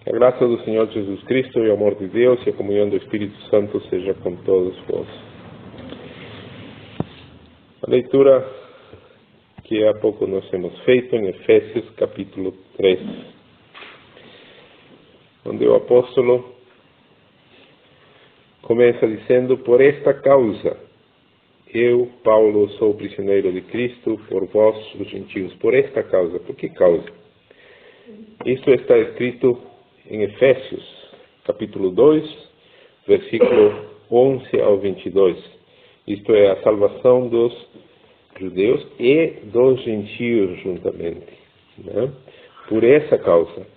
A graça do Senhor Jesus Cristo e o amor de Deus e a comunhão do Espírito Santo seja com todos vós. A leitura que há pouco nós temos feito em Efésios capítulo 3, onde o apóstolo começa dizendo: por esta causa, eu, Paulo, sou prisioneiro de Cristo por vós, os gentios. Por esta causa. Por que causa? Isto está escrito em Efésios, capítulo 2, versículo 11 ao 22. Isto é a salvação dos judeus e dos gentios juntamente, né? Por essa causa.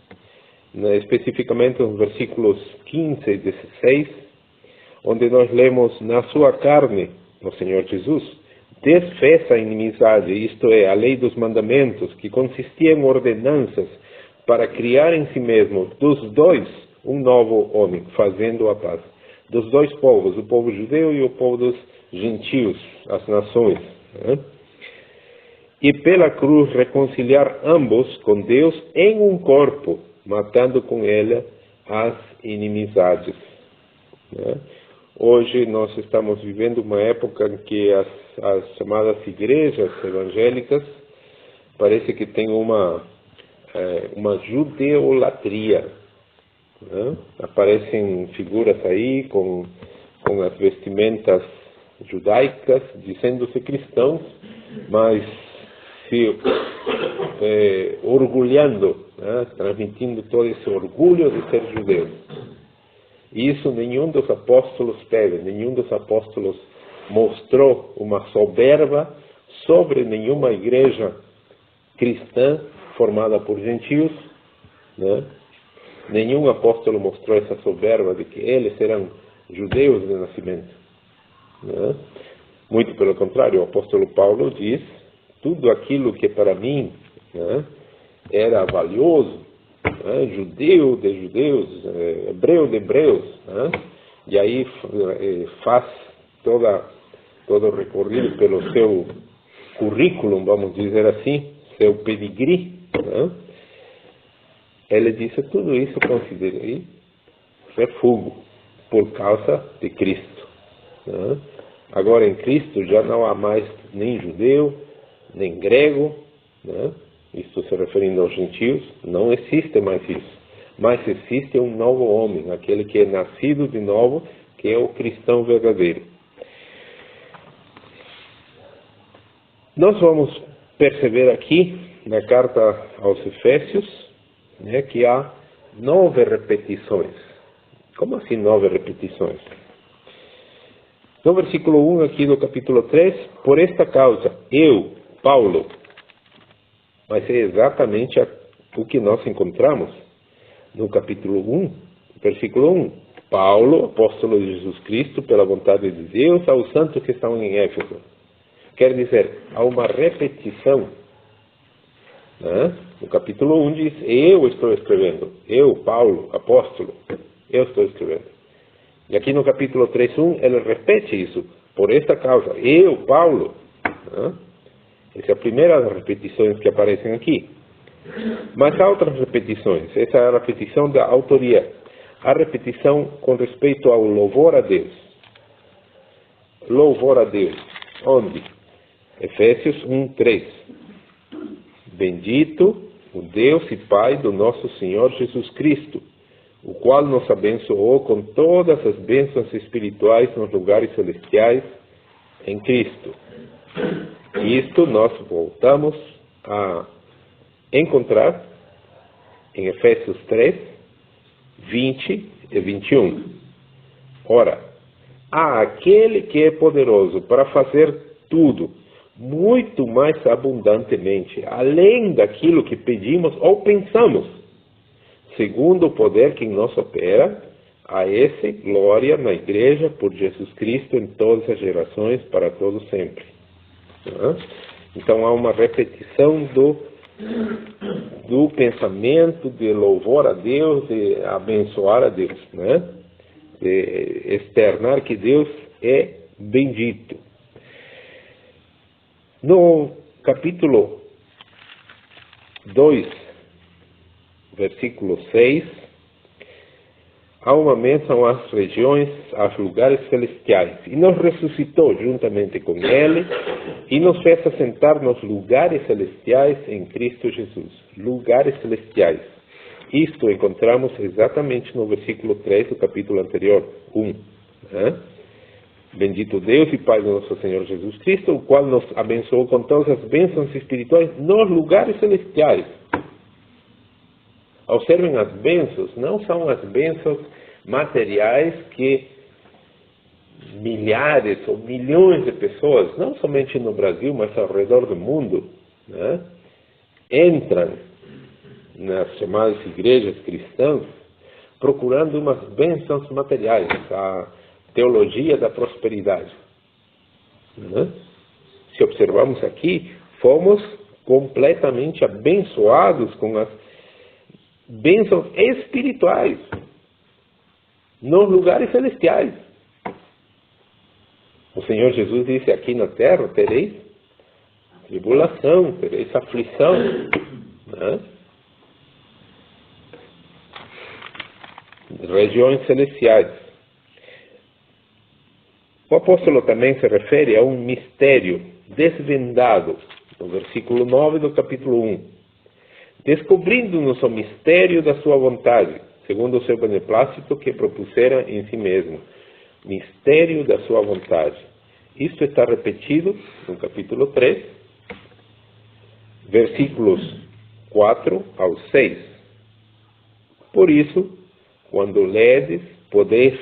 Especificamente nos versículos 15 e 16, onde nós lemos: na sua carne, no Senhor Jesus, desfez a inimizade, isto é, a lei dos mandamentos, que consistia em ordenanças, para criar em si mesmo dos dois um novo homem, fazendo a paz. Dos dois povos, o povo judeu e o povo dos gentios, as nações, né? E pela cruz reconciliar ambos com Deus em um corpo, matando com ela as inimizades, né? Hoje nós estamos vivendo uma época em que as chamadas igrejas evangélicas parece que tem uma judeolatria, né? Aparecem figuras aí com as vestimentas judaicas, dizendo-se cristãos, mas se orgulhando, né? Transmitindo todo esse orgulho de ser judeus. E isso nenhum dos apóstolos teve, nenhum dos apóstolos mostrou uma soberba sobre nenhuma igreja cristã formada por gentios, né? Nenhum apóstolo mostrou essa soberba de que eles eram judeus de nascimento, né? Muito pelo contrário, o apóstolo Paulo diz: tudo aquilo que para mim, né, era valioso, né, judeu de judeus, hebreu de hebreus, né? E aí faz todo o recorrido pelo seu currículo, vamos dizer assim, seu pedigree, né? Ele disse: tudo isso considerei refúgio por causa de Cristo, né? Agora em Cristo já não há mais nem judeu, nem grego, né? Isto se referindo aos gentios, não existe mais isso. Mas existe um novo homem, aquele que é nascido de novo, que é o cristão verdadeiro. Nós vamos perceber aqui, na carta aos Efésios, né, que há 9 repetições. Como assim 9 repetições? No versículo 1 aqui do capítulo 3, por esta causa, eu, Paulo, mas é exatamente o que nós encontramos no capítulo 1, versículo 1. Paulo, apóstolo de Jesus Cristo, pela vontade de Deus, aos santos que estão em Éfeso. Quer dizer, há uma repetição, né? No capítulo 1 diz: eu estou escrevendo, eu, Paulo, apóstolo, eu estou escrevendo. E aqui no capítulo 3:1 ele repete isso: por esta causa, eu, Paulo, né? Essa é a primeira das repetições que aparecem aqui. Mas há outras repetições. Essa é a repetição da autoria. A repetição com respeito ao louvor a Deus. Louvor a Deus. Onde? Efésios 1:3. Bendito o Deus e Pai do nosso Senhor Jesus Cristo, o qual nos abençoou com todas as bênçãos espirituais nos lugares celestiais em Cristo. Isto nós voltamos a encontrar em Efésios 3, 20 e 21. Ora, há aquele que é poderoso para fazer tudo, muito mais abundantemente, além daquilo que pedimos ou pensamos, segundo o poder que em nós opera, a esse glória na Igreja por Jesus Cristo em todas as gerações, para todos sempre. Então há uma repetição do pensamento de louvor a Deus, de abençoar a Deus, né? De externar que Deus é bendito. No capítulo 2, versículo 6, há uma menção às regiões, aos lugares celestiais, e nos ressuscitou juntamente com Ele, e nos fez assentar nos lugares celestiais em Cristo Jesus. Lugares celestiais. Isto encontramos exatamente no versículo 3 do capítulo anterior, 1. Bendito Deus e Pai do nosso Senhor Jesus Cristo, o qual nos abençoou com todas as bênçãos espirituais nos lugares celestiais. Observem, as bênçãos não são as bênçãos materiais que milhares ou milhões de pessoas, não somente no Brasil, mas ao redor do mundo, entram nas chamadas igrejas cristãs procurando umas bênçãos materiais, a teologia da prosperidade. Se observarmos aqui, fomos completamente abençoados com as bênçãos espirituais nos lugares celestiais. O Senhor Jesus disse: aqui na terra tereis tribulação, tereis aflição. Regiões celestiais. O apóstolo também se refere a um mistério desvendado, no versículo 9 do capítulo 1. Descobrindo-nos o mistério da sua vontade, segundo o seu beneplácito que propusera em si mesmo. Mistério da sua vontade. Isto está repetido no capítulo 3, versículos 4 ao 6. Por isso, quando ledes, podeis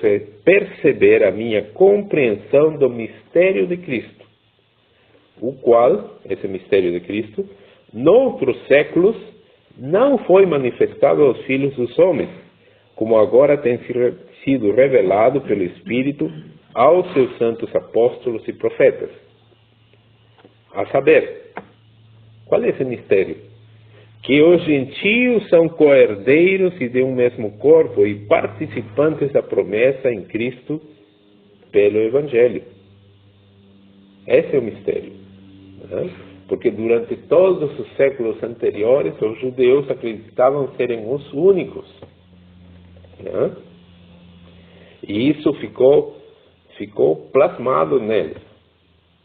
perceber a minha compreensão do mistério de Cristo, o qual, esse mistério de Cristo, noutros séculos, não foi manifestado aos filhos dos homens, como agora tem sido revelado pelo Espírito aos seus santos apóstolos e profetas. A saber, qual é esse mistério? Que os gentios são co-herdeiros e de um mesmo corpo e participantes da promessa em Cristo pelo Evangelho. Esse é o mistério. Porque durante todos os séculos anteriores, os judeus acreditavam serem os únicos. E isso ficou plasmado neles.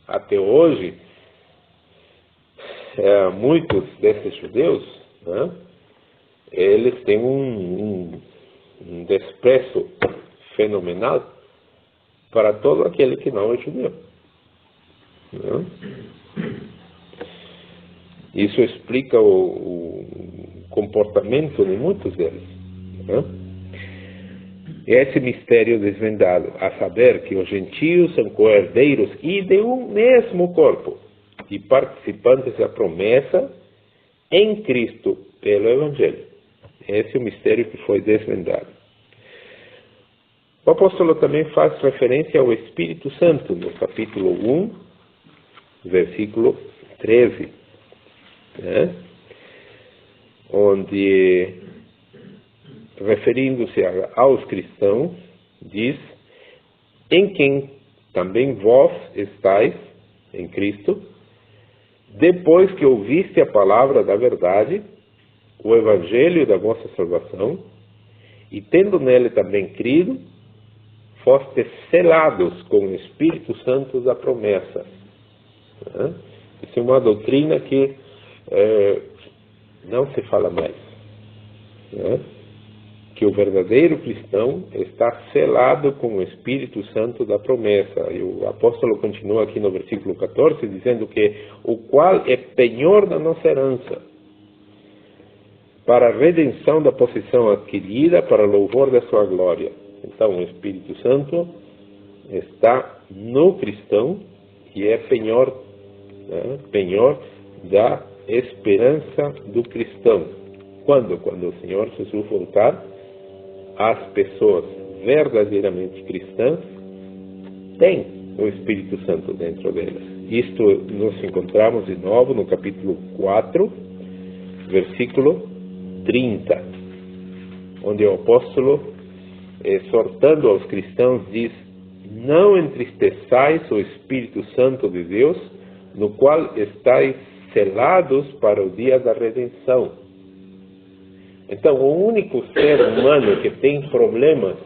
Até hoje, muitos desses judeus, eles têm um desprezo fenomenal para todo aquele que não é judeu. Isso explica o comportamento de muitos deles. Esse mistério desvendado, a saber que os gentios são co-herdeiros e de um mesmo corpo, e participantes da promessa em Cristo pelo Evangelho. Esse é o mistério que foi desvendado. O apóstolo também faz referência ao Espírito Santo no capítulo 1, versículo 13, onde, referindo-se aos cristãos, diz: em quem também vós estáis em Cristo, depois que ouviste a palavra da verdade, o evangelho da vossa salvação, e tendo nele também crido, fostes selados com o Espírito Santo da promessa. Isso é uma doutrina que não se fala mais. Que o verdadeiro cristão está selado com o Espírito Santo da promessa. E o apóstolo continua aqui no versículo 14, dizendo que o qual é penhor da nossa herança, para a redenção da possessão adquirida, para louvor da sua glória. Então, o Espírito Santo está no cristão e é penhor, penhor da esperança do cristão. Quando? Quando o Senhor Jesus voltar, as pessoas verdadeiramente cristãs têm o Espírito Santo dentro delas. Isto nós encontramos de novo no capítulo 4, versículo 30, onde o apóstolo, exortando aos cristãos, diz: não entristeçais o Espírito Santo de Deus, no qual estáis selados para o dia da redenção. Então, o único ser humano que tem problemas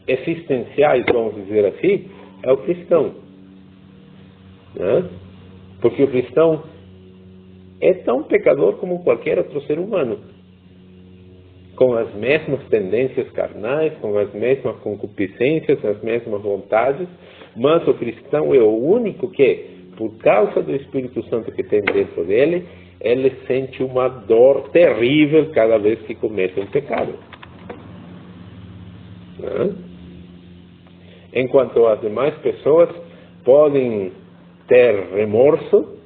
existenciais, vamos dizer assim, é o cristão. Né? Porque o cristão é tão pecador como qualquer outro ser humano, com as mesmas tendências carnais, com as mesmas concupiscências, as mesmas vontades, mas o cristão é o único que, por causa do Espírito Santo que tem dentro dele, ele sente uma dor terrível cada vez que comete um pecado. Né? Enquanto as demais pessoas podem ter remorso,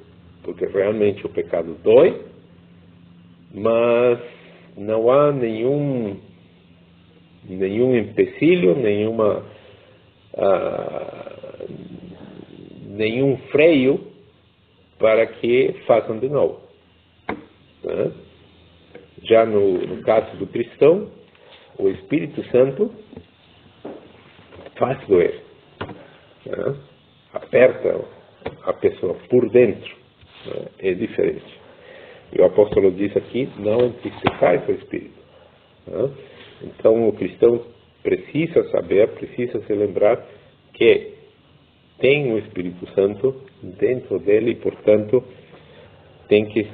porque realmente o pecado dói, mas não há nenhum empecilho, nenhum freio para que façam de novo. Né? Já no caso do cristão, o Espírito Santo faz doer. Né? Aperta a pessoa por dentro. Né? É diferente. E o apóstolo diz aqui, não entristecais o Espírito. Né? Então o cristão precisa saber, precisa se lembrar que tem o Espírito Santo dentro dele e, portanto, tem que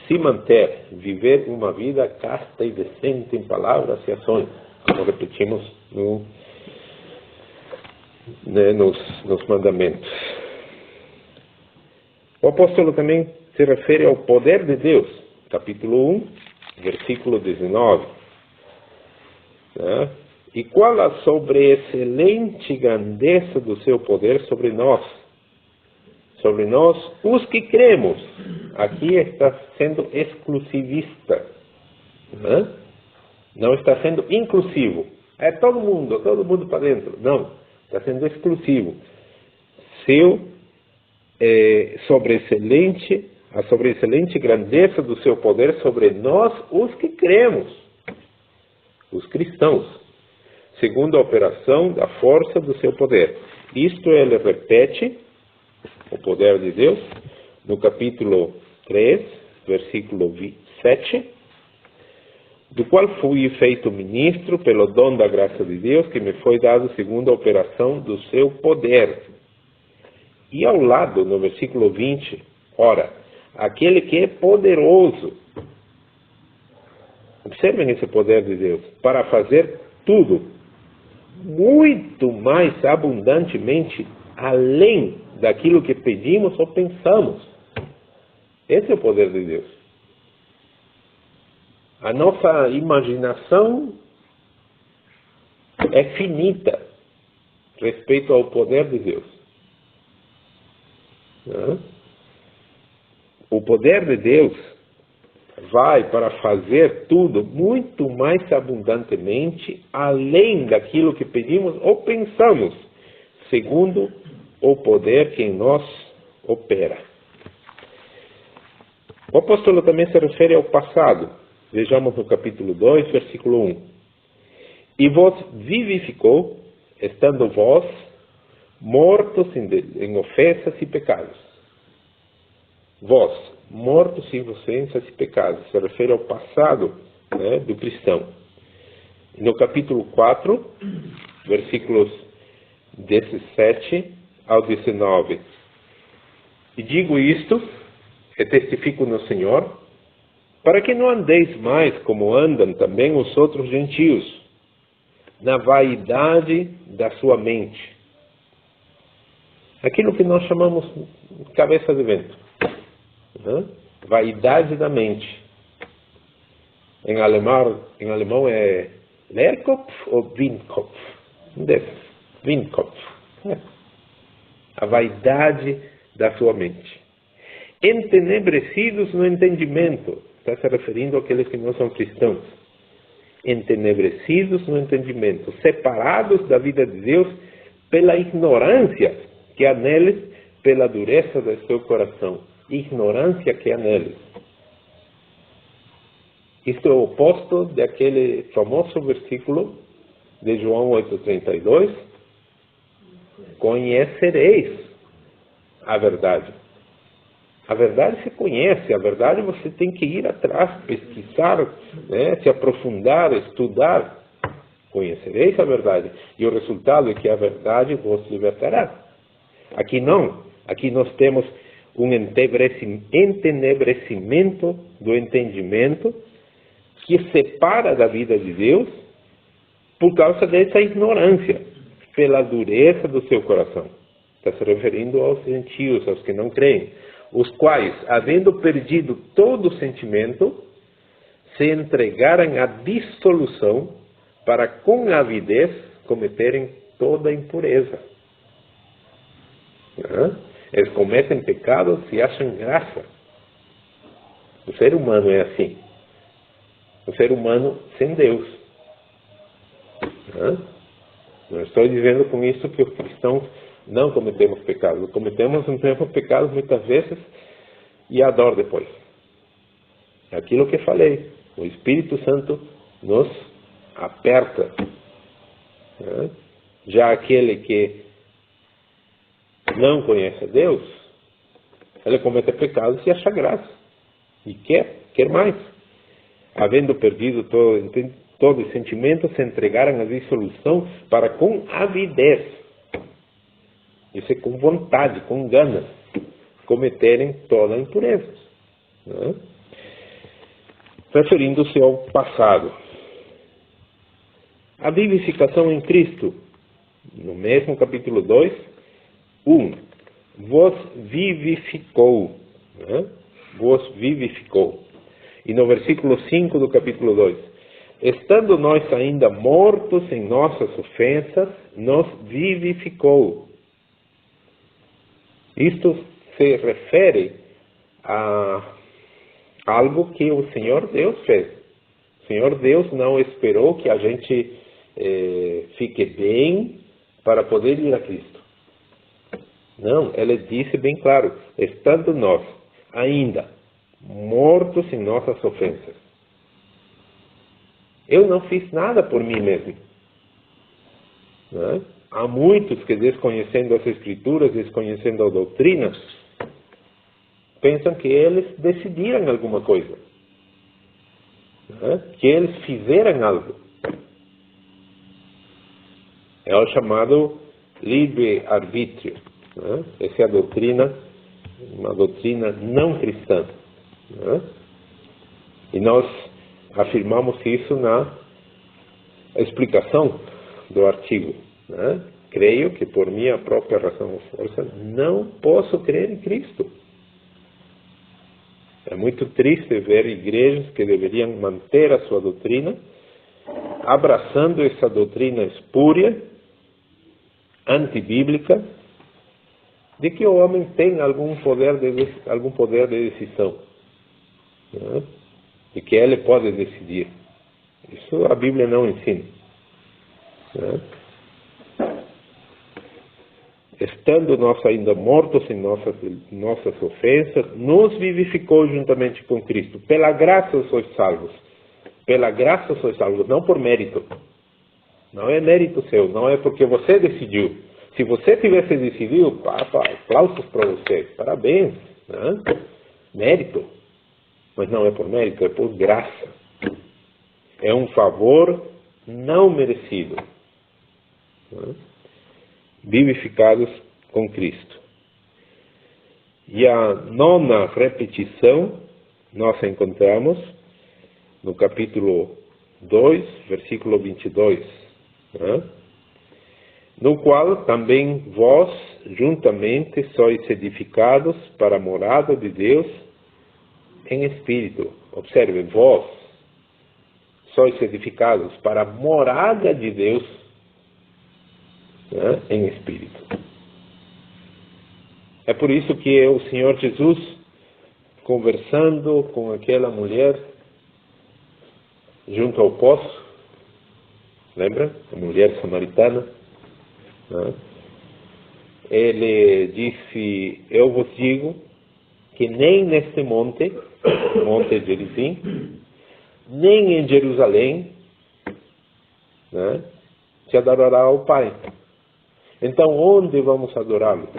se manter, viver uma vida casta e decente em palavras e ações, como repetimos nos mandamentos. O apóstolo também se refere ao poder de Deus, capítulo 1, versículo 19. Né? E qual a sobreexcelente grandeza do seu poder sobre nós, os que cremos. Aqui está sendo exclusivista, né? Não está sendo inclusivo. É todo mundo para dentro. Não, está sendo exclusivo. A sobreexcelente grandeza do seu poder sobre nós, os que cremos, os cristãos, segundo a operação da força do seu poder. Isto ele repete, o poder de Deus, no capítulo 3, versículo 7, do qual fui feito ministro pelo dom da graça de Deus, que me foi dado segundo a operação do seu poder. E ao lado, no versículo 20, ora, aquele que é poderoso, observem esse poder de Deus, para fazer tudo, muito mais abundantemente, além daquilo que pedimos ou pensamos. Esse é o poder de Deus. A nossa imaginação é finita respeito ao poder de Deus. O poder de Deus vai para fazer tudo muito mais abundantemente, além daquilo que pedimos ou pensamos, segundo o poder que em nós opera. O apóstolo também se refere ao passado. Vejamos no capítulo 2, versículo 1. E vos vivificou, estando vós mortos em ofensas e pecados. Vós, mortos em ofensas e pecados. Se refere ao passado, né, do cristão. No capítulo 4, versículos 17 ao 19. E digo isto, e testifico no Senhor, para que não andeis mais como andam também os outros gentios, na vaidade da sua mente. Aquilo que nós chamamos cabeça de vento. Né? Vaidade da mente. Em alemão é Leerkopf ou Windkopf. Um desses. Windkopf. A vaidade da sua mente. Entenebrecidos no entendimento. Está se referindo àqueles que não são cristãos. Entenebrecidos no entendimento. Separados da vida de Deus pela ignorância que há neles, pela dureza do seu coração. Ignorância que há neles. Isto é o oposto daquele famoso versículo de João 8,32. Conhecereis a verdade. A verdade se conhece, a verdade você tem que ir atrás, pesquisar, né? Se aprofundar, estudar. Conhecereis a verdade. E o resultado é que a verdade vos libertará. Aqui não. Aqui nós temos um entenebrecimento do entendimento que separa da vida de Deus por causa dessa ignorância, pela dureza do seu coração. Está se referindo aos gentios, aos que não creem, os quais, havendo perdido todo o sentimento, se entregaram à dissolução para com avidez cometerem toda a impureza. Eles cometem pecados e acham graça. O ser humano é assim. O ser humano sem Deus. Não estou dizendo com isso que os cristãos não cometemos pecados. Cometemos um tempo pecados muitas vezes e a dor depois. É aquilo que falei. O Espírito Santo nos aperta. Já aquele que não conhece a Deus, ele comete pecados e acha graça. E quer mais. Havendo perdido todo o sentimento, se entregaram à dissolução para com avidez. Isso é com vontade, com ganas, cometerem toda a impureza. Referindo-se ao passado. A vivificação em Cristo, no mesmo capítulo 2, 1. Vos vivificou. Vos vivificou. E no versículo 5 do capítulo 2. Estando nós ainda mortos em nossas ofensas, nos vivificou. Isto se refere a algo que o Senhor Deus fez. O Senhor Deus não esperou que a gente fique bem para poder ir a Cristo. Não, Ele disse bem claro, estando nós ainda mortos em nossas ofensas. Eu não fiz nada por mim mesmo. Há muitos que, desconhecendo as Escrituras, desconhecendo a doutrina, pensam que eles decidiram alguma coisa. Que eles fizeram algo. É o chamado livre-arbítrio. Essa é a doutrina, uma doutrina não cristã. E nós afirmamos isso na explicação do artigo. Creio que por minha própria razão ou força não posso crer em Cristo. É muito triste ver igrejas que deveriam manter a sua doutrina, abraçando essa doutrina espúria, antibíblica, de que o homem tem algum poder de decisão, de que ele pode decidir. Isso a Bíblia não ensina. Estando nós ainda mortos em nossas ofensas, nos vivificou juntamente com Cristo. Pela graça sois salvos. Pela graça sois salvos, não por mérito. Não é mérito seu, não é porque você decidiu. Se você tivesse decidido, aplausos para você, parabéns, mérito. Mas não é por mérito, é por graça. É um favor não merecido. Vivificados com Cristo. E a nona repetição nós encontramos no capítulo 2, versículo 22, no qual também vós juntamente sois edificados para a morada de Deus em Espírito. Observe, vós sois edificados para a morada de Deus em Espírito. É por isso que o Senhor Jesus, conversando com aquela mulher junto ao poço, lembra? A mulher samaritana, ele disse, eu vos digo que nem neste monte Gerizim, nem em Jerusalém, se adorará ao Pai. Então, onde vamos adorá-lo?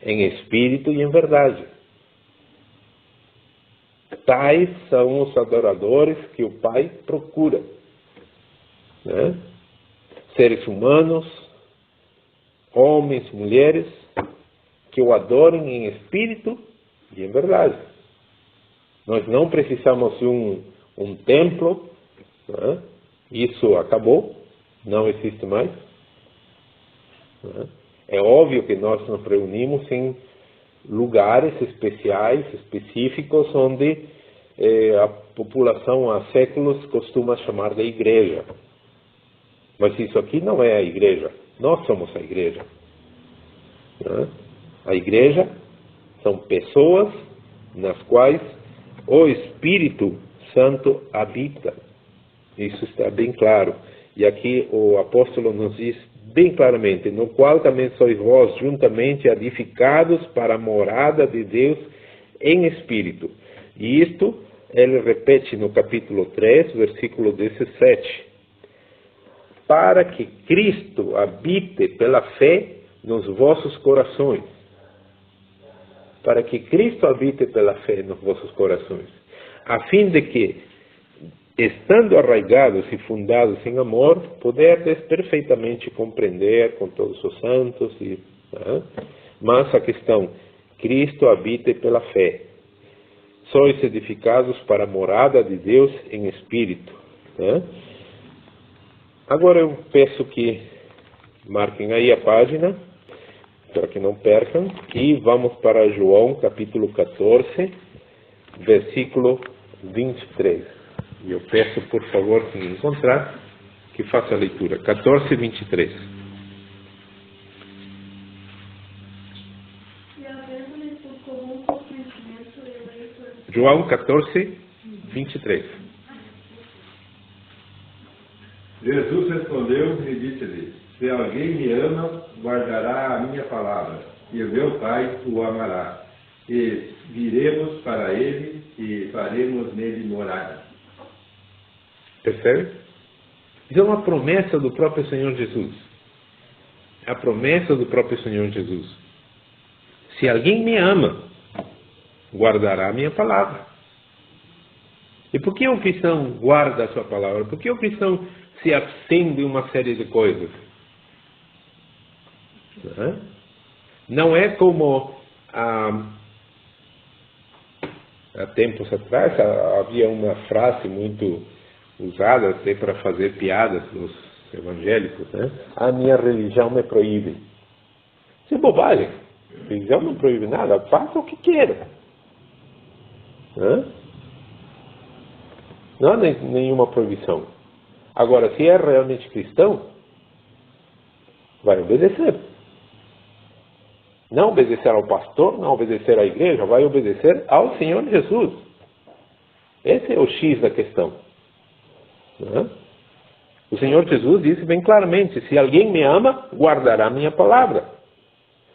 em espírito e em verdade. Tais são os adoradores que o Pai procura, né? Seres humanos, homens, mulheres, que o adorem em espírito e em verdade. Nós não precisamos de um templo, né? Isso acabou, não existe mais, né? É óbvio que nós nos reunimos em lugares especiais, específicos, onde a população há séculos costuma chamar de igreja. Mas isso aqui não é a igreja, nós somos a igreja, né? A igreja são pessoas nas quais o Espírito Santo habita. Isso está bem claro. E aqui o apóstolo nos diz bem claramente: no qual também sois vós juntamente edificados para a morada de Deus em Espírito. E isto ele repete no capítulo 3, versículo 17. Para que Cristo habite pela fé nos vossos corações. Para que Cristo habite pela fé nos vossos corações. A fim de que, estando arraigados e fundados em amor, poderdes perfeitamente compreender com todos os santos. Mas a questão, Cristo habite pela fé. Sois edificados para a morada de Deus em Espírito. Agora eu peço que marquem aí a página, para que não percam, e vamos para João capítulo 14, versículo 23. E eu peço, por favor, quem encontrar, que faça a leitura. 14, 23. João 14, 23. Jesus respondeu e disse-lhe: se alguém me ama, guardará a minha palavra, e o meu Pai o amará. E viremos para ele e faremos nele morada. Percebe? Isso é uma promessa do próprio Senhor Jesus. É a promessa do próprio Senhor Jesus. Se alguém me ama, guardará a minha palavra. E por que o cristão guarda a sua palavra? Por que o cristão se abstém de uma série de coisas? Não é como há tempos atrás havia uma frase muito usada até para fazer piadas dos evangélicos, né? A minha religião me proíbe. Isso é bobagem. A religião não proíbe nada. Faça o que queira. Não há nenhuma proibição. Agora, se é realmente cristão, vai obedecer. Não obedecer ao pastor, não obedecer à igreja, vai obedecer ao Senhor Jesus. Esse é o X da questão. O Senhor Jesus disse bem claramente: se alguém me ama, guardará a minha palavra,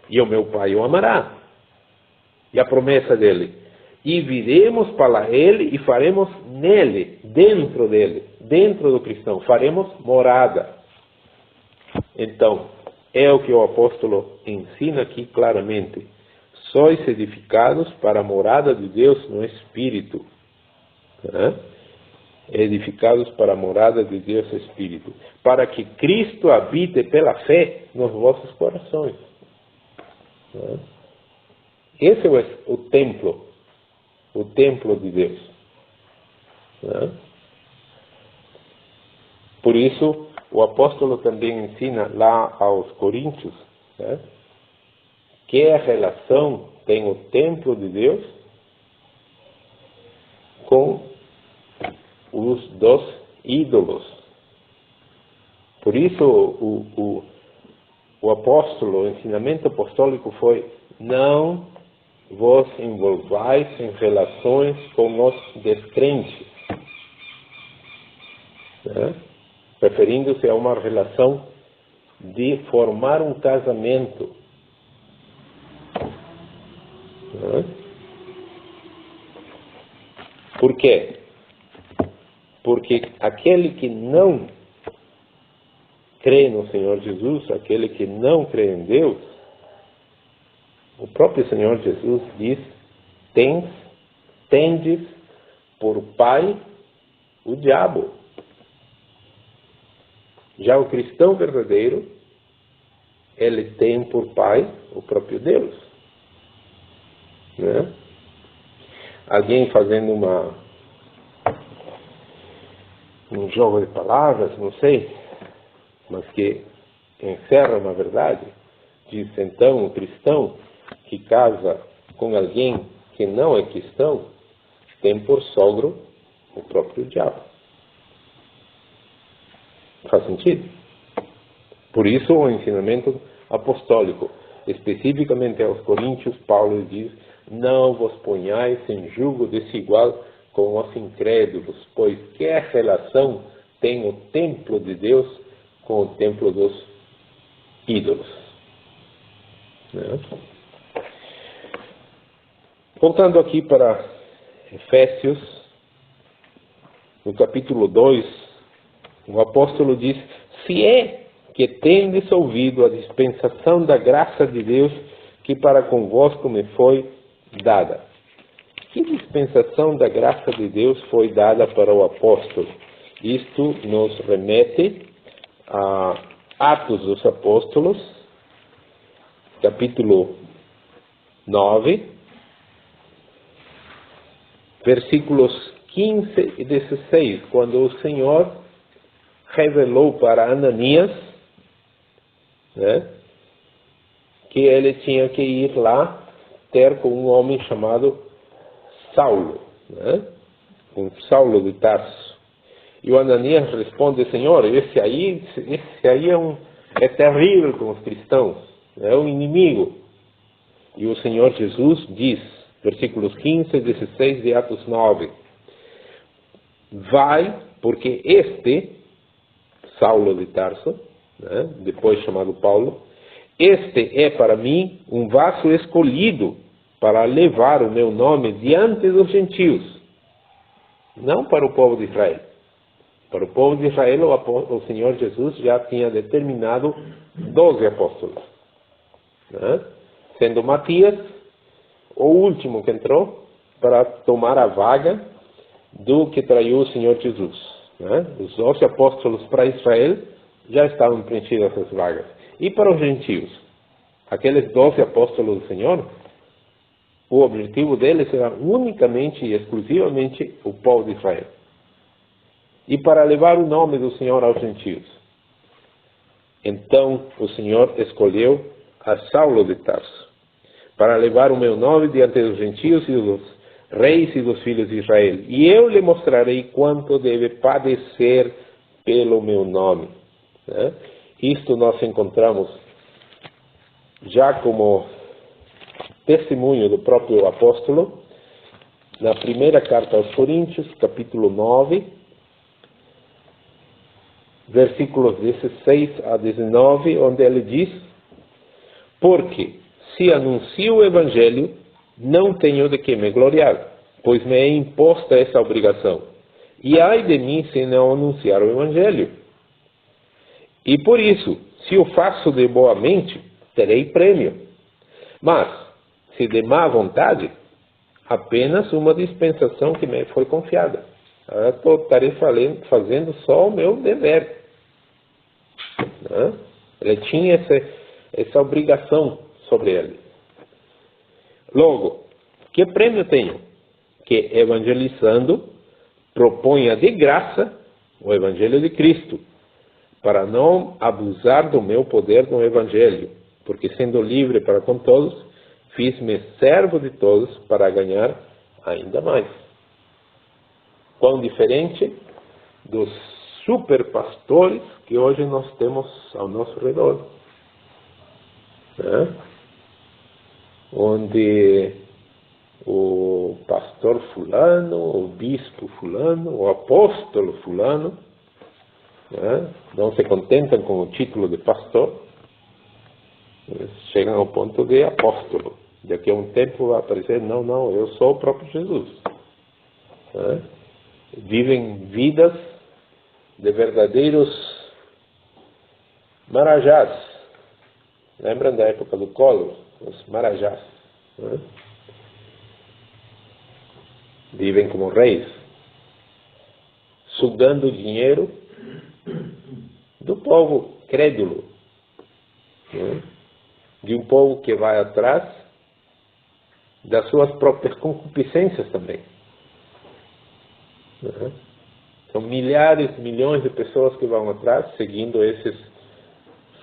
e o meu Pai o amará. E a promessa dele: e viremos para ele e faremos nele, dentro do cristão, faremos morada. Então, é o que o apóstolo ensina aqui claramente: sois edificados para a morada de Deus no Espírito. Edificados para a morada de Deus no Espírito, para que Cristo habite pela fé nos vossos corações. Esse é o templo de Deus. Por isso, o apóstolo também ensina lá aos Coríntios, que a relação tem o templo de Deus com os dos ídolos. Por isso, o apóstolo, o ensinamento apostólico foi: não vos envolvais em relações com os descrentes, referindo-se a uma relação de formar um casamento. Por quê? Porque aquele que não crê no Senhor Jesus, aquele que não crê em Deus, O próprio Senhor Jesus diz: tendes por pai o diabo. Já o cristão verdadeiro, ele tem por pai o próprio Deus. Né? Alguém fazendo um jogo de palavras, não sei, mas que encerra na verdade, diz então o cristão que casa com alguém que não é cristão, tem por sogro o próprio diabo. Faz sentido? Por isso o ensinamento apostólico, especificamente aos Coríntios, Paulo diz: não vos ponhais em julgo desigual com os incrédulos, pois que relação tem o templo de Deus com o templo dos ídolos? Né? Voltando aqui para Efésios, no capítulo 2, o apóstolo diz: se é que tendes ouvido a dispensação da graça de Deus que para convosco me foi dada. Que dispensação da graça de Deus foi dada para o apóstolo? Isto nos remete a Atos dos Apóstolos, capítulo 9, versículos 15 e 16, quando o Senhor revelou para Ananias, né, que ele tinha que ir lá ter com um homem chamado Saulo, né, um Saulo de Tarso. E o Ananias responde: Senhor, esse aí é terrível com os cristãos, é um inimigo. E o Senhor Jesus diz, versículos 15 e 16 de Atos 9, vai, porque este Saulo de Tarso, né, depois chamado Paulo, este é para mim um vaso escolhido para levar o meu nome diante dos gentios, não para o povo de Israel. Para o povo de Israel, o Senhor Jesus já tinha determinado 12 apóstolos, né, sendo Matias o último que entrou para tomar a vaga do que traiu o Senhor Jesus. Né? Os 12 apóstolos para Israel já estavam preenchidas essas vagas. E para os gentios, aqueles 12 apóstolos do Senhor, o objetivo deles era unicamente e exclusivamente o povo de Israel. E para levar o nome do Senhor aos gentios. Então o Senhor escolheu a Saulo de Tarso para levar o meu nome diante dos gentios e dos reis e dos filhos de Israel. E eu lhe mostrarei quanto deve padecer pelo meu nome. Né? Isto nós encontramos já como testemunho do próprio apóstolo na primeira carta aos Coríntios, capítulo 9, versículos 16 a 19, onde ele diz: porque se anuncio o Evangelho, não tenho de que me gloriar, pois me é imposta essa obrigação. E ai de mim se não anunciar o Evangelho. E por isso, se o faço de boa mente, terei prêmio. Mas, se de má vontade, apenas uma dispensação que me foi confiada. Eu estarei fazendo só o meu dever. Né? Ele tinha essa obrigação sobre ele. Logo, que prêmio tenho? Que evangelizando proponha de graça o Evangelho de Cristo, para não abusar do meu poder no Evangelho, porque sendo livre para com todos, fiz-me servo de todos para ganhar ainda mais. Quão diferente dos superpastores que hoje nós temos ao nosso redor. Né? Onde o pastor fulano, o bispo fulano, o apóstolo fulano, né, não se contentam com o título de pastor, eles chegam ao ponto de apóstolo. Daqui a um tempo vai aparecer: não, eu sou o próprio Jesus. Né? Vivem vidas de verdadeiros marajás. Lembram da época do Collor? os marajás, né? Vivem como reis, sugando o dinheiro do povo crédulo, né? De um povo que vai atrás das suas próprias concupiscências também, né? São milhares, milhões de pessoas que vão atrás, seguindo esses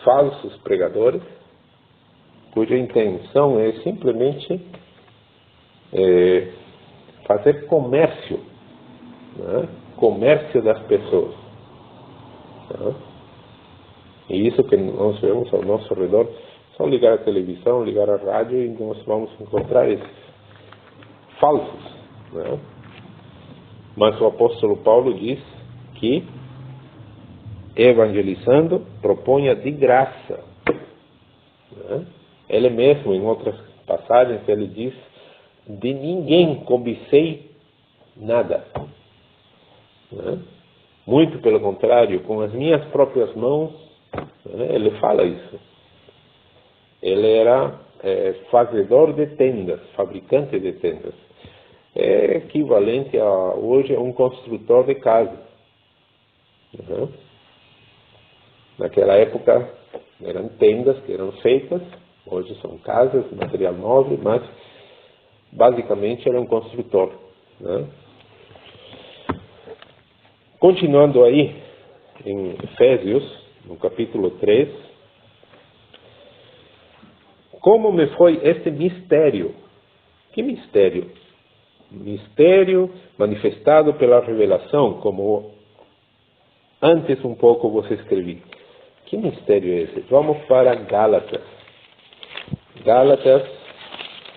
falsos pregadores, cuja intenção é simplesmente fazer comércio, né? Comércio das pessoas, né? E isso que nós vemos ao nosso redor, só ligar a televisão, ligar a rádio e nós vamos encontrar esses falsos, né? Mas o apóstolo Paulo diz que, evangelizando, proponha de graça, né? Ele mesmo, em outras passagens, ele diz: de ninguém cobicei nada, né? Muito pelo contrário, com as minhas próprias mãos, né? Ele fala isso. Ele era fazedor de tendas, fabricante de tendas. É equivalente hoje a um construtor de casas. Uhum. Naquela época eram tendas que eram feitas, hoje são casas, material nobre, mas basicamente era um construtor, né? Continuando aí em Efésios, no capítulo 3, como me foi este mistério? Que mistério? Mistério manifestado pela revelação, como antes um pouco você escrevi. Que mistério é esse? Vamos para Gálatas. Gálatas,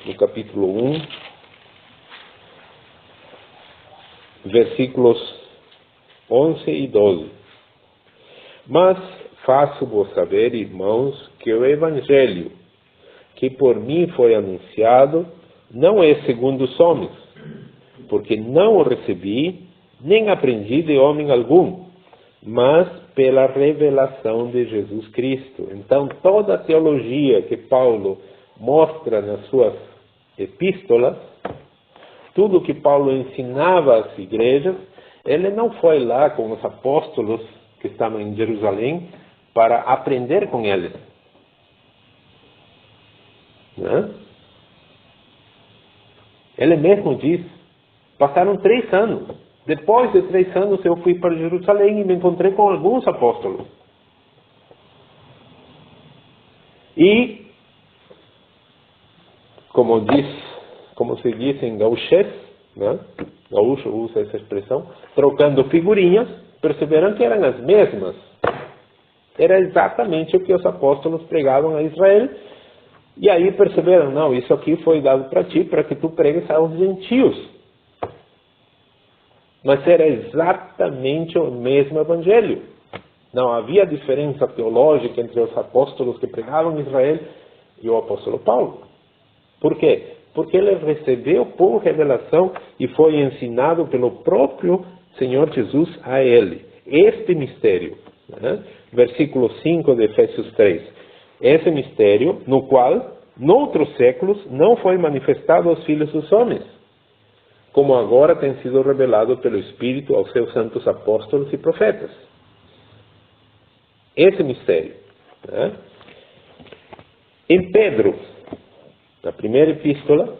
no capítulo 1, versículos 11 e 12. Mas faço-vos saber, irmãos, que o evangelho que por mim foi anunciado não é segundo os homens, porque não o recebi, nem aprendi de homem algum, mas pela revelação de Jesus Cristo. Então, toda a teologia que Paulo mostra nas suas epístolas, tudo que Paulo ensinava às igrejas, ele não foi lá com os apóstolos que estavam em Jerusalém para aprender com eles, né? Ele mesmo diz: passaram 3 anos. Depois de 3 anos eu fui para Jerusalém e me encontrei com alguns apóstolos. E, como se diz em gauchês, né? Gaúcho usa essa expressão, trocando figurinhas, perceberam que eram as mesmas. Era exatamente o que os apóstolos pregavam a Israel. E aí perceberam: não, isso aqui foi dado para ti, para que tu pregues aos gentios. Mas era exatamente o mesmo evangelho. Não havia diferença teológica entre os apóstolos que pregavam em Israel e o apóstolo Paulo. Por quê? Porque ele recebeu por revelação e foi ensinado pelo próprio Senhor Jesus a ele. Este mistério, né? Versículo 5 de Efésios 3. Esse mistério, no qual, noutros séculos, não foi manifestado aos filhos dos homens, como agora tem sido revelado pelo Espírito aos seus santos apóstolos e profetas. Esse mistério, né? Em Pedro, na primeira epístola,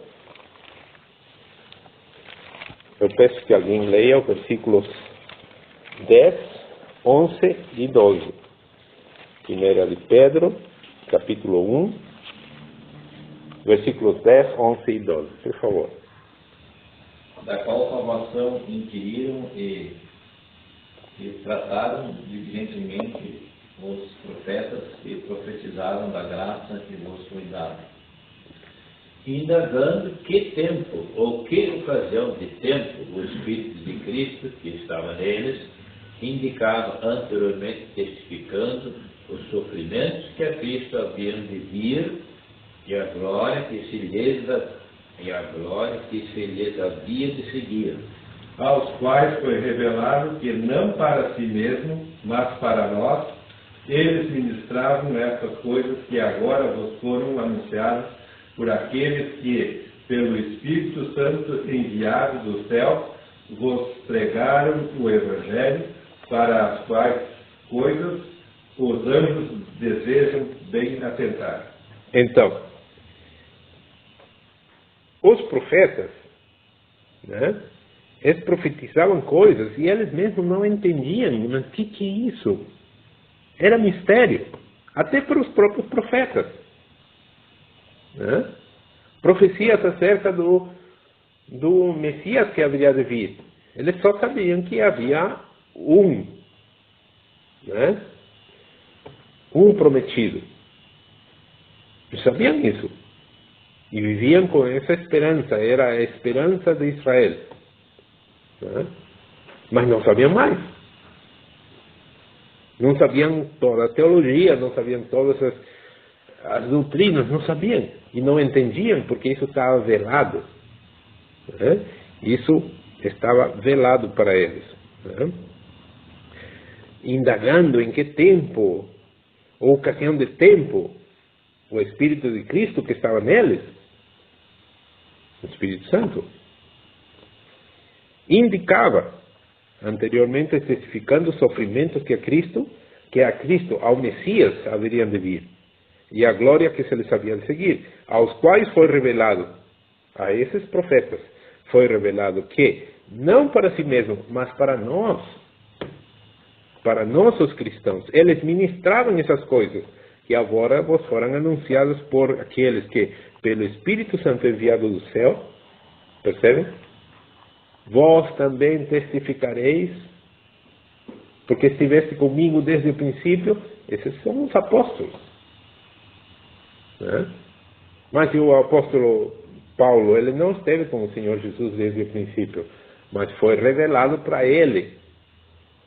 eu peço que alguém leia os versículos 10, 11 e 12. Primeira de Pedro, capítulo 1, versículos 10, 11 e 12. Por favor. Da qual salvação inquiriram e trataram diligentemente os profetas que profetizaram da graça que vos foi dada, indagando que tempo ou que ocasião de tempo o Espírito de Cristo que estava neles indicava anteriormente, testificando os sofrimentos que a Cristo haviam de vir e a glória que se lhes havia de seguir, aos quais foi revelado que não para si mesmo, mas para nós, eles ministravam estas coisas que agora vos foram anunciadas por aqueles que, pelo Espírito Santo enviado do céu, vos pregaram o Evangelho, para as quais coisas os anjos desejam bem atentar. Então, os profetas, né, eles profetizavam coisas e eles mesmos não entendiam. Mas o que é isso? Era mistério, até para os próprios profetas. Né? Profecias acerca do Messias que haveria de vir. Eles só sabiam que havia né? Um prometido. Eles sabiam isso. E viviam com essa esperança. Era a esperança de Israel. Né? Mas não sabiam mais. Não sabiam toda a teologia, não sabiam todas as doutrinas, não sabiam. E não entendiam, porque isso estava velado. Né? Isso estava velado para eles. Né? Indagando em que tempo, ou ocasião de tempo, o Espírito de Cristo que estava neles, o Espírito Santo, indicava, anteriormente especificando os sofrimentos que a Cristo, ao Messias, haveriam de vir, e a glória que se lhes havia de seguir, aos quais foi revelado, a esses profetas, foi revelado que, não para si mesmo, mas para nós os cristãos, eles ministravam essas coisas, que agora vos foram anunciadas por aqueles que, pelo Espírito Santo enviado do céu, percebem? Vós também testificareis, porque estiveste comigo desde o princípio. Esses são os apóstolos. Né? Mas o apóstolo Paulo, ele não esteve com o Senhor Jesus desde o princípio, mas foi revelado para ele,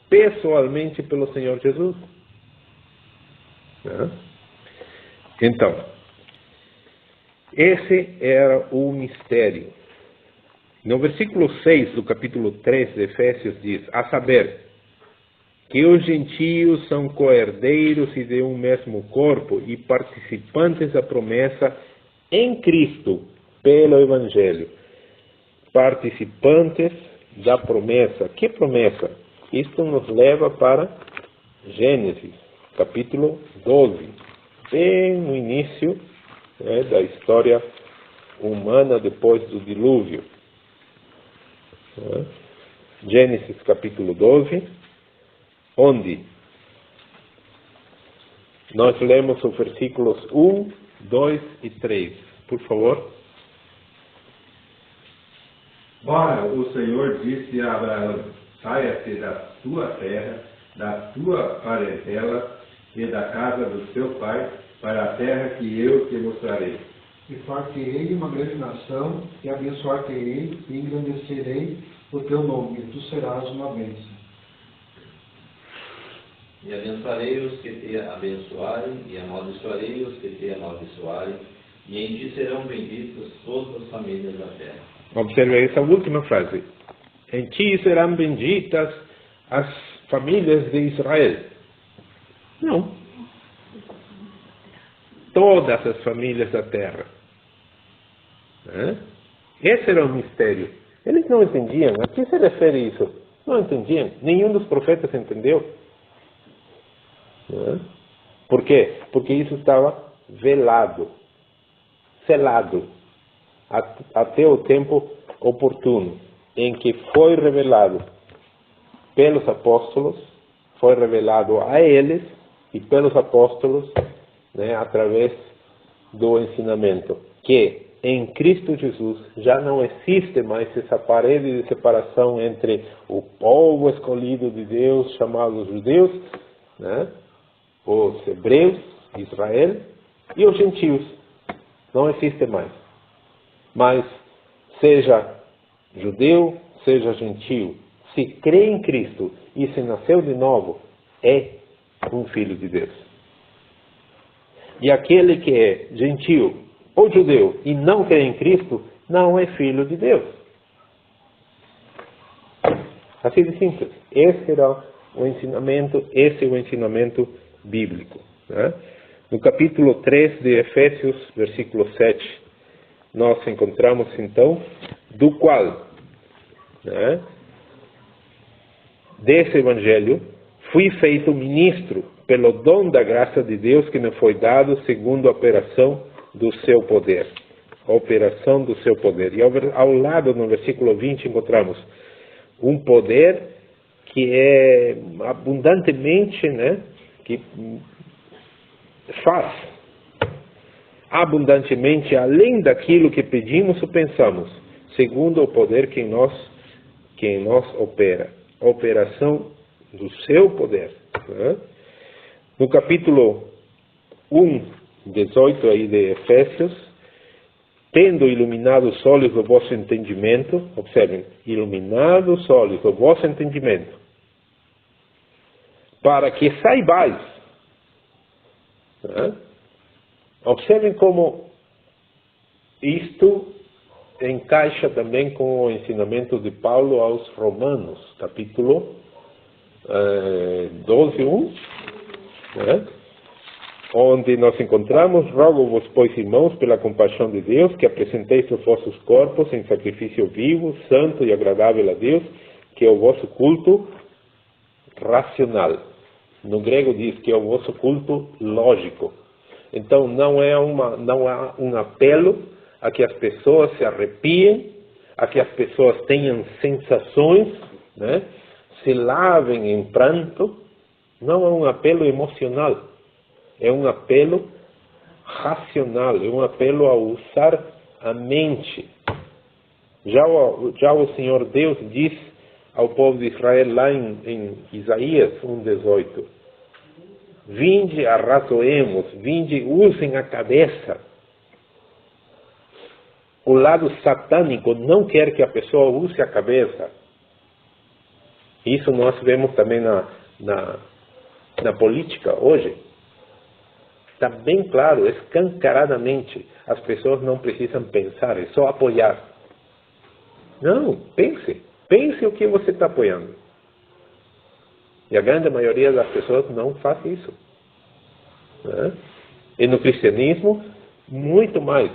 pessoalmente pelo Senhor Jesus. Né? Então, esse era o mistério. No versículo 6 do capítulo 3 de Efésios diz, a saber, que os gentios são coherdeiros e de um mesmo corpo e participantes da promessa em Cristo pelo Evangelho. Participantes da promessa. Que promessa? Isto nos leva para Gênesis, capítulo 12, bem no início da história humana depois do dilúvio. Gênesis capítulo 12, onde nós lemos os versículos 1, 2 e 3. Por favor. Ora, o Senhor disse a Abraão, saia-se da tua terra, da tua parentela e da casa do teu pai, para a terra que eu te mostrarei. E far-te-ei uma grande nação, e abençoar-te-ei, e engrandecerei o teu nome, e tu serás uma bênção. E abençoarei os que te abençoarem, e amaldiçoarei os que te amaldiçoarem, e em ti serão benditas todas as famílias da terra. Observe essa última frase. Em ti serão benditas as famílias de Israel. Não. Todas as famílias da terra. Esse era o mistério. Eles não entendiam. A que se refere isso? Não entendiam. Nenhum dos profetas entendeu. Por quê? Porque isso estava velado, selado, até o tempo oportuno, em que foi revelado pelos apóstolos, foi revelado a eles e pelos apóstolos, através do ensinamento, que em Cristo Jesus já não existe mais essa parede de separação entre o povo escolhido de Deus, chamados judeus, os hebreus, Israel, e os gentios. Não existe mais. Mas, seja judeu, seja gentio, se crê em Cristo e se nasceu de novo, é um filho de Deus. E aquele que é gentio ou judeu e não crê em Cristo, não é filho de Deus. Assim de simples. Esse era o ensinamento, esse é o ensinamento bíblico. No capítulo 3 de Efésios, versículo 7, nós encontramos então, do qual, né, desse Evangelho, fui feito ministro pelo dom da graça de Deus que me foi dado segundo a operação do seu poder. A operação do seu poder. E ao lado, no versículo 20, encontramos um poder que é abundantemente, né, que faz abundantemente além daquilo que pedimos ou pensamos, segundo o poder que em nós opera. A operação do seu poder. Né? No capítulo 1, 18 aí de Efésios, tendo iluminado os olhos do vosso entendimento, observem, iluminado os olhos do vosso entendimento, para que saibais, né? Observem como isto encaixa também com o ensinamento de Paulo aos Romanos, capítulo 12, 1, né? Onde nós encontramos: rogo-vos, pois, irmãos, pela compaixão de Deus, que apresenteis os vossos corpos em sacrifício vivo, santo e agradável a Deus, que é o vosso culto racional. No grego diz que é o vosso culto lógico. Então não há um apelo a que as pessoas se arrepiem, a que as pessoas tenham sensações, né? Se lavem em pranto. Não é um apelo emocional. É um apelo racional, é um apelo a usar a mente. Já o Senhor Deus diz ao povo de Israel lá em Isaías 1:18: vinde, arrazoemos, vinde, usem a cabeça. O lado satânico não quer que a pessoa use a cabeça. Isso nós vemos também na política hoje. Está bem claro, escancaradamente. As pessoas não precisam pensar, é só apoiar. Não, pense. Pense o que você está apoiando. E a grande maioria das pessoas não faz isso. Né? E no cristianismo, muito mais.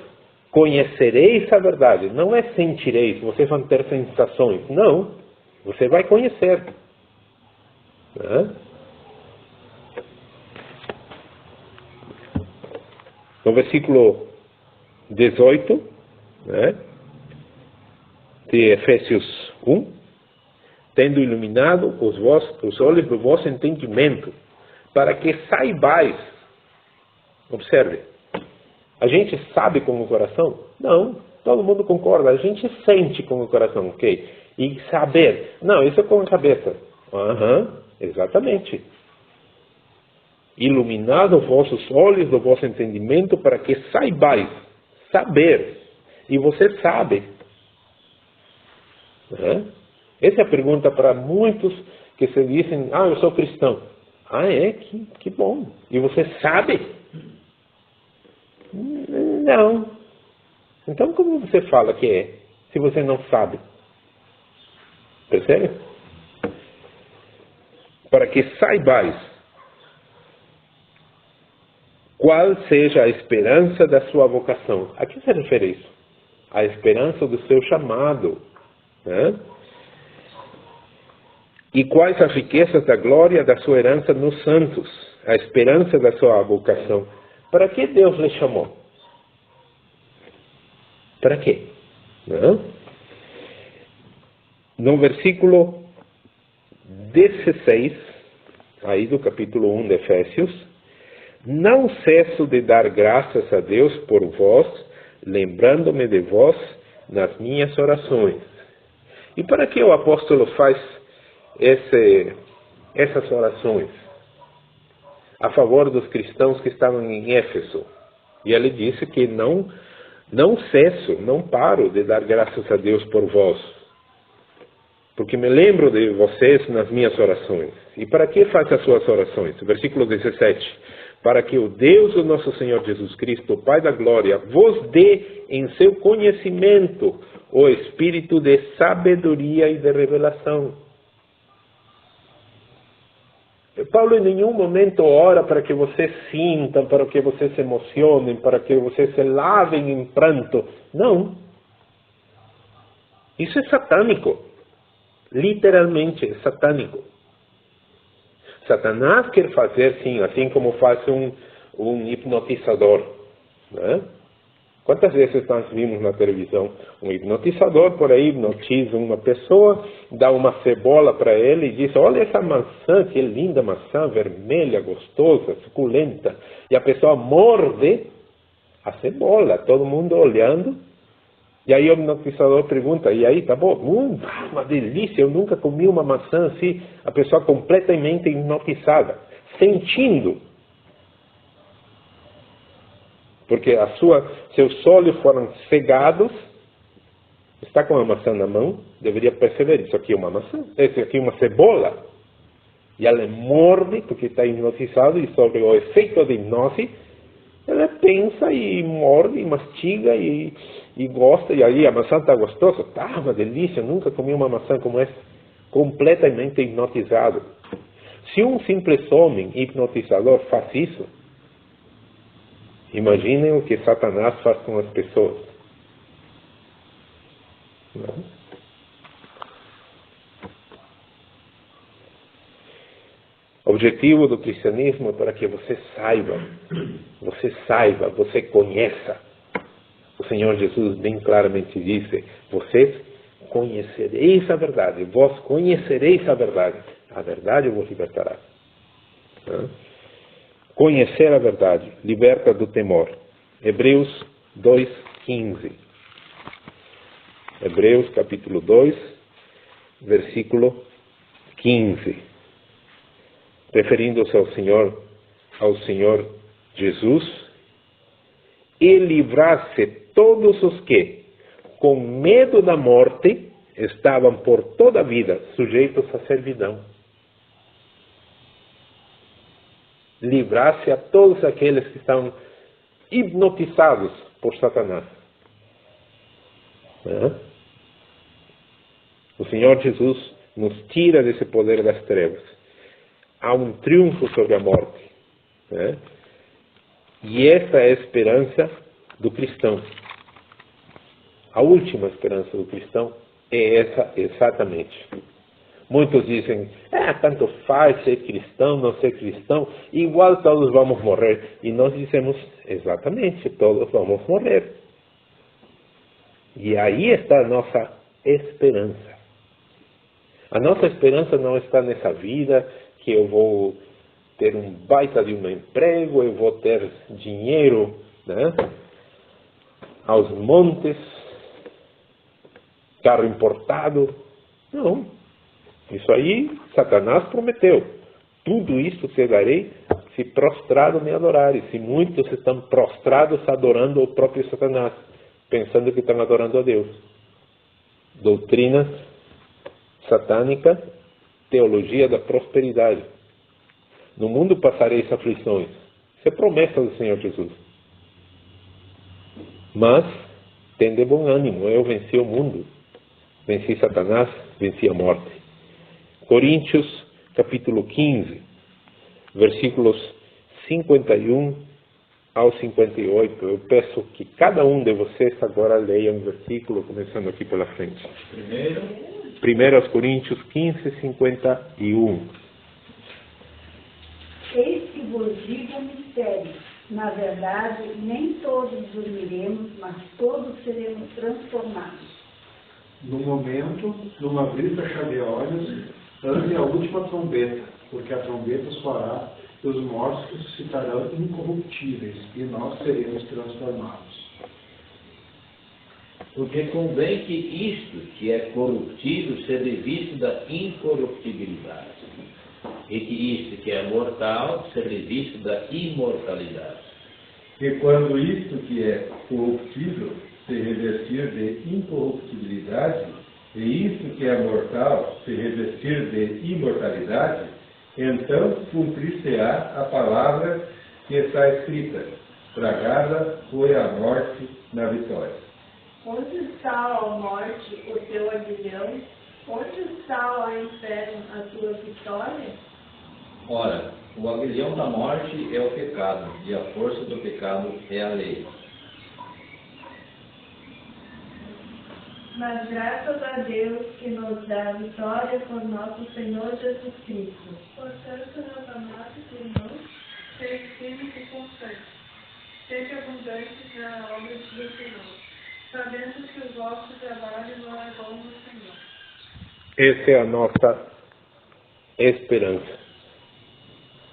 Conhecereis a verdade. Não é sentireis, vocês vão ter sensações. Não, você vai conhecer. Né? No versículo 18, né, de Efésios 1, tendo iluminado os olhos do vosso entendimento, para que saibais. Observe, a gente sabe com o coração? Não, todo mundo concorda, a gente sente com o coração, ok? E saber, não, isso é com a cabeça. Exatamente. Iluminado os vossos olhos do vosso entendimento, para que saibais, saber, e você sabe. Essa é a pergunta para muitos que se dizem: eu sou cristão. Que bom. E você sabe? Não. Então como você fala que é, se você não sabe? Percebe? Para que saibais qual seja a esperança da sua vocação. A que se refere isso? A esperança do seu chamado. Né? E quais as riquezas da glória da sua herança nos santos. A esperança da sua vocação. Para que Deus lhe chamou? Para quê? Né? No versículo 16, aí do capítulo 1 de Efésios: não cesso de dar graças a Deus por vós, lembrando-me de vós nas minhas orações. E para que o apóstolo faz essas orações a favor dos cristãos que estavam em Éfeso? E ele disse que não cesso, não paro de dar graças a Deus por vós, porque me lembro de vocês nas minhas orações. E para que faz as suas orações? Versículo 17: para que o Deus do nosso Senhor Jesus Cristo, o Pai da Glória, vos dê em seu conhecimento o espírito de sabedoria e de revelação. Paulo em nenhum momento ora para que vocês sintam, para que vocês se emocionem, para que vocês se lavem em pranto. Não. Isso é satânico. Literalmente é satânico. Satanás quer fazer, sim, assim como faz um hipnotizador. Né? Quantas vezes nós vimos na televisão um hipnotizador por aí hipnotiza uma pessoa, dá uma cebola para ele e diz: olha essa maçã, que linda maçã, vermelha, gostosa, suculenta. E a pessoa morde a cebola, todo mundo olhando. E aí o hipnotizador pergunta: e aí, tá bom? Uma delícia, eu nunca comi uma maçã assim. A pessoa completamente hipnotizada, sentindo. Porque seus olhos foram cegados. Está com a maçã na mão, deveria perceber, isso aqui é uma maçã, isso aqui é uma cebola. E ela morde, porque está hipnotizado, e sobre o efeito de hipnose, ela pensa e morde, e mastiga, e gosta, e aí a maçã está gostosa. Tá, uma delícia, nunca comi uma maçã como essa. Completamente hipnotizado. Se um simples homem hipnotizador faz isso, imaginem o que Satanás faz com as pessoas. Não? O objetivo do cristianismo é para que você saiba, você conheça. O Senhor Jesus bem claramente disse: vocês conhecereis a verdade, vós conhecereis a verdade vos libertará. Não? Conhecer a verdade liberta do temor. Hebreus 2:15. Hebreus capítulo 2, versículo 15. Referindo-se ao Senhor Jesus, e livrar-se todos os que, com medo da morte, estavam por toda a vida sujeitos à servidão. Livrar-se a todos aqueles que estão hipnotizados por Satanás. O Senhor Jesus nos tira desse poder das trevas. Há um triunfo sobre a morte. E essa é a esperança do cristão. A última esperança do cristão é essa exatamente. Muitos dizem: tanto faz ser cristão, não ser cristão, igual todos vamos morrer. E nós dizemos: exatamente, todos vamos morrer. E aí está a nossa esperança. A nossa esperança não está nessa vida, que eu vou ter um baita de um emprego, eu vou ter dinheiro, aos montes, carro importado. Não. Isso aí, Satanás prometeu. Tudo isso te darei se prostrado me adorares. E muitos estão prostrados adorando o próprio Satanás, pensando que estão adorando a Deus. Doutrina satânica, teologia da prosperidade. No mundo passareis aflições. Isso é promessa do Senhor Jesus. Mas, tende bom ânimo, eu venci o mundo. Venci Satanás, venci a morte. Coríntios, capítulo 15, versículos 51 ao 58. Eu peço que cada um de vocês agora leia um versículo, começando aqui pela frente. Primeiro aos Coríntios 15, 51. Eis que vos digo um mistério. Na verdade, nem todos dormiremos, mas todos seremos transformados. No momento, num abrir e fechar de olhos, ante a última trombeta, porque a trombeta soará e os mortos ressuscitarão incorruptíveis, e nós seremos transformados. Porque convém que isto que é corruptível seja visto da incorruptibilidade, e que isto que é mortal seja visto da imortalidade. E quando isto que é corruptível se revestir de incorruptibilidade, e isto que é mortal se revestir de imortalidade, então cumprir-se-á a palavra que está escrita: tragada foi a morte na vitória. Onde está, ó morte, o teu aguilhão? Onde está, ó inferno, a tua vitória? Ora, o aguilhão da morte é o pecado, e a força do pecado é a lei. Mas graças a Deus que nos dá a vitória por nosso Senhor Jesus Cristo. Portanto, meus amados irmãos, sejam firmes e constantes, sejam abundantes na obra do Senhor, sabendo que o vosso trabalho não é bom no Senhor. Essa é a nossa esperança,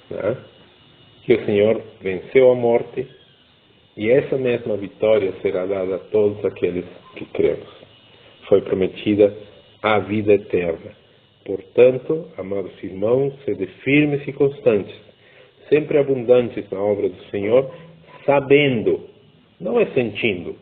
né? Que o Senhor venceu a morte e essa mesma vitória será dada a todos aqueles que cremos. Foi prometida a vida eterna. Portanto, amados irmãos, sede firmes e constantes, sempre abundantes na obra do Senhor, sabendo, não é sentindo,